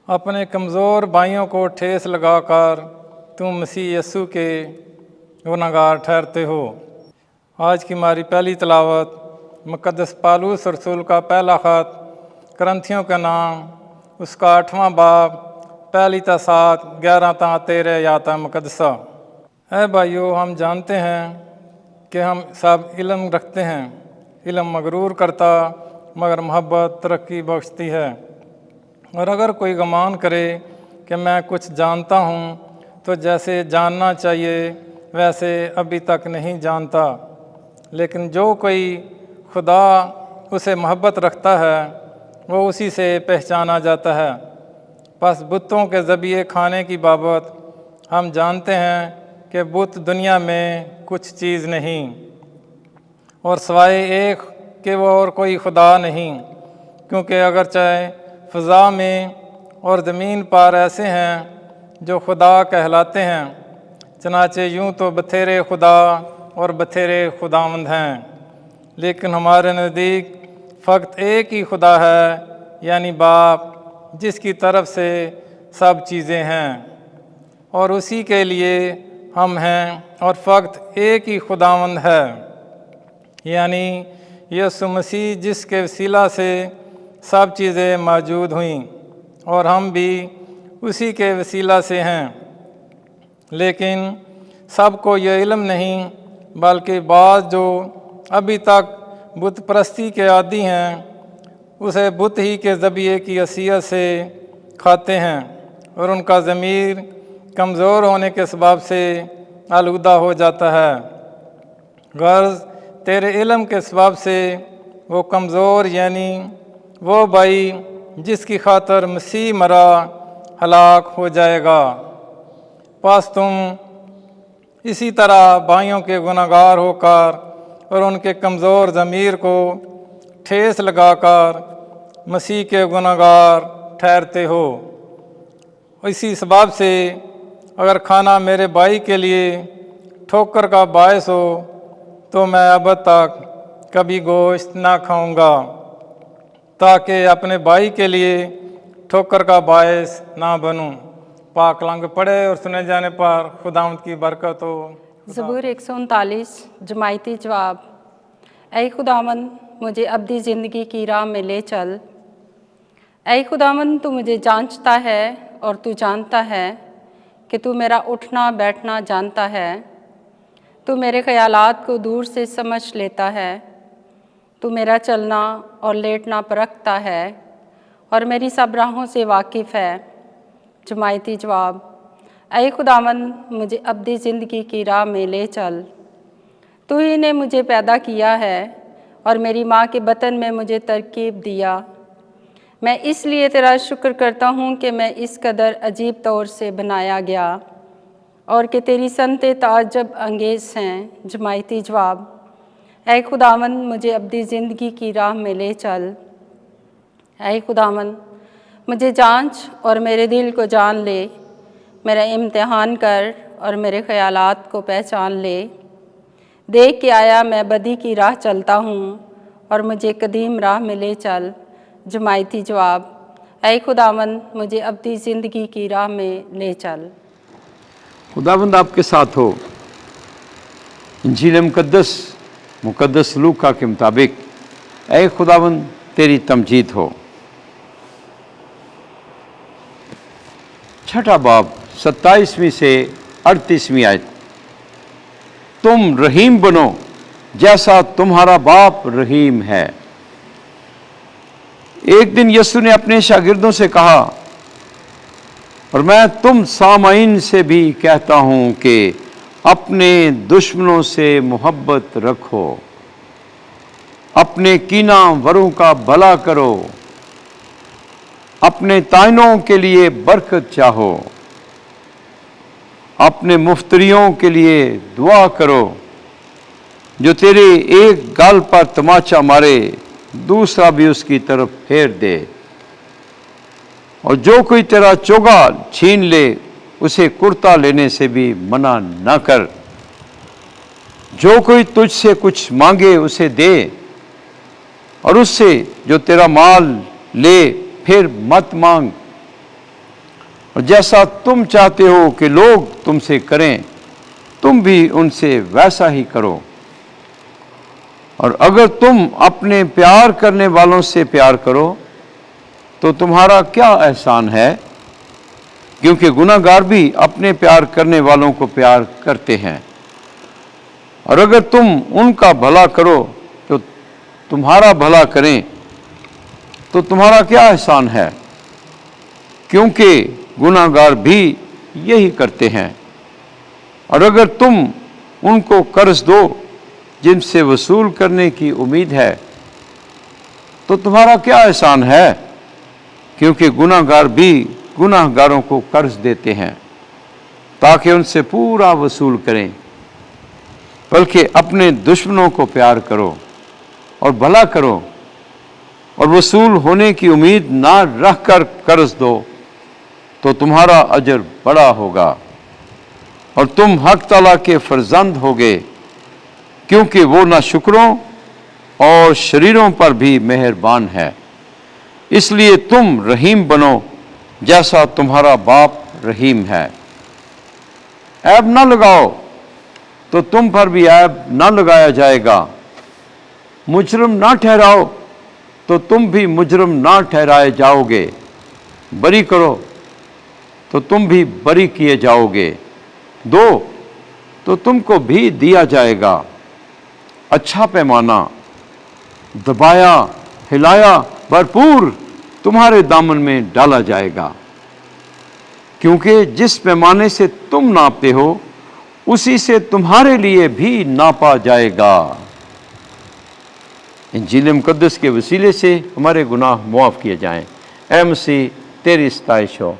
अपने कमज़ोर भाइयों को ठेस लगाकर तुम मसीह यस्सु के गुनहगार ठहरते हो। आज की हमारी पहली तिलावत मुक़द्दस पौलुस रसूल का पहला ख़त करंथियों का नाम, उसका 8वां बाब, पहली ता 7, 11 ता 13 याता मुक़द्दसा। ऐ भाइयों, हम जानते हैं कि हम सब इल्म रखते हैं। इल्म मगरूर करता मगर मोहब्बत तरक्की बख्शती है। और अगर कोई गुमान करे कि मैं कुछ जानता हूँ तो जैसे जानना चाहिए वैसे अभी तक नहीं जानता। लेकिन जो कोई खुदा उसे मोहब्बत रखता है वो उसी से पहचाना जाता है। बस बुतों के ज़बिए खाने की बाबत हम जानते हैं कि बुत दुनिया में कुछ चीज़ नहीं और सिवाय एक कि वो और कोई खुदा नहीं, क्योंकि अगर चाहे फ़ज़ा में और ज़मीन पर ऐसे हैं जो खुदा कहलाते हैं, चनाचे यूँ तो बथेरे खुदा और बथेरे खुदावंद हैं, लेकिन हमारे नज़दीक फ़कत एक ही खुदा है, यानी बाप, जिसकी तरफ से सब चीज़ें हैं और उसी के लिए हम हैं। और फ़कत एक ही खुदावंद है, यानी यीशु मसीह, जिसके वसीला से सब चीज़ें मौजूद हुईं और हम भी उसी के वसीला से हैं। लेकिन सबको ये इल्म नहीं, बल्कि बाज़ जो अभी तक बुत परस्ती के आदी हैं उसे बुत ही के ज़बिए की हैसियत से खाते हैं और उनका ज़मीर कमज़ोर होने के सबब से आलूदा हो जाता है। गर्ज़ तेरे इल्म के सबब से वो कमज़ोर, यानी वो भाई जिसकी खातर मसीह मरा, हलाक हो जाएगा। बस तुम इसी तरह भाइयों के गुनहगार होकर और उनके कमज़ोर ज़मीर को ठेस लगाकर मसीह के गुनहगार ठहरते हो। इसी सबब से अगर खाना मेरे भाई के लिए ठोकर का बायस हो तो मैं अब तक कभी गोश्त ना खाऊंगा, ताकि अपने भाई के लिए ठोकर का बायस ना बनूं। पाक कलाम पढ़े और सुने जाने पर खुदावंद की बरकत हो। ज़बूर 139 जमायती जवाब। ऐ खुदावंद, मुझे अब्दी ज़िंदगी की राह में ले चल। ऐ खुदावंद, तू मुझे जांचता है और तू जानता है कि तू मेरा उठना बैठना जानता है। तू मेरे ख़यालात को दूर से समझ लेता है। तू मेरा चलना और लेटना परखता है और मेरी सब राहों से वाकिफ़ है। जमायती जवाब। ऐ खुदावंद, मुझे अब्दी ज़िंदगी की राह में ले चल। तू ही ने मुझे पैदा किया है और मेरी माँ के बतन में मुझे तरकीब दिया। मैं इसलिए तेरा शुक्र करता हूँ कि मैं इस कदर अजीब तौर से बनाया गया और कि तेरी सनतें ताज्जुब अंगेज़ हैं। जमायती जवाब। ऐ खुदावंद, मुझे अब्दी ज़िंदगी की राह में ले चल। ऐ खुदावंद, मुझे जांच और मेरे दिल को जान ले। मेरा इम्तिहान कर और मेरे ख़यालात को पहचान ले। देख के आया मैं बदी की राह चलता हूँ और मुझे कदीम राह में ले चल। जमायती जवाब। ऐ खुदावंद, मुझे अब्दी ज़िंदगी की राह में ले चल। खुदावंद आपके साथ हो। इंजील मुक़द्दस लूका के मुताबिक ऐ खुदावंद तेरी तमजीद हो। छठा बाब 27वीं से 38वीं आयत। तुम रहीम बनो जैसा तुम्हारा बाप रहीम है। एक दिन यीशु ने अपने शागिर्दों से कहा, और मैं तुम सामाइन से भी कहता हूं कि अपने दुश्मनों से मोहब्बत रखो, अपने कीना वरों का भला करो, अपने ताइनों के लिए बरकत चाहो, अपने मुफ्तरियों के लिए दुआ करो। जो तेरे एक गाल पर तमाचा मारे दूसरा भी उसकी तरफ फेर दे, और जो कोई तेरा चोगा छीन ले उसे कुर्ता लेने से भी मना न कर। जो कोई तुझसे कुछ मांगे उसे दे, और उससे जो तेरा माल ले फिर मत मांग। اور جیسا تم چاہتے ہو کہ لوگ تم سے کریں تم بھی ان سے ویسا ہی کرو۔ اور اگر تم اپنے پیار کرنے والوں سے پیار کرو تو تمہارا کیا احسان ہے، کیونکہ گناہ گار بھی اپنے پیار کرنے والوں کو پیار کرتے ہیں۔ اور اگر تم ان کا بھلا کرو تو تمہارا بھلا کریں تو تمہارا کیا احسان ہے، کیونکہ گناہ گار بھی یہی کرتے ہیں۔ اور اگر تم ان کو قرض دو جن سے وصول کرنے کی امید ہے تو تمہارا کیا احسان ہے، کیونکہ گناہ گار بھی گناہ گاروں کو قرض دیتے ہیں تاکہ ان سے پورا وصول کریں۔ بلکہ اپنے دشمنوں کو پیار کرو اور بھلا کرو اور وصول ہونے کی امید نہ رکھ کر قرض دو تو تمہارا اجر بڑا ہوگا اور تم حق تعالیٰ کے فرزند ہوگے، کیونکہ وہ ناشکروں اور شریروں پر بھی مہربان ہے۔ اس لیے تم رحیم بنو جیسا تمہارا باپ رحیم ہے۔ عیب نہ لگاؤ تو تم پر بھی عیب نہ لگایا جائے گا، مجرم نہ ٹھہراؤ تو تم بھی مجرم نہ ٹھہرائے جاؤ گے، بری کرو تو تم بھی بری کیے جاؤ گے، دو تو تم کو بھی دیا جائے گا، اچھا پیمانہ دبایا ہلایا بھرپور تمہارے دامن میں ڈالا جائے گا، کیونکہ جس پیمانے سے تم ناپتے ہو اسی سے تمہارے لیے بھی ناپا جائے گا۔ انجیل مقدس کے وسیلے سے ہمارے گناہ معاف کیے جائیں۔ اے مسیح تیری ستائش ہو۔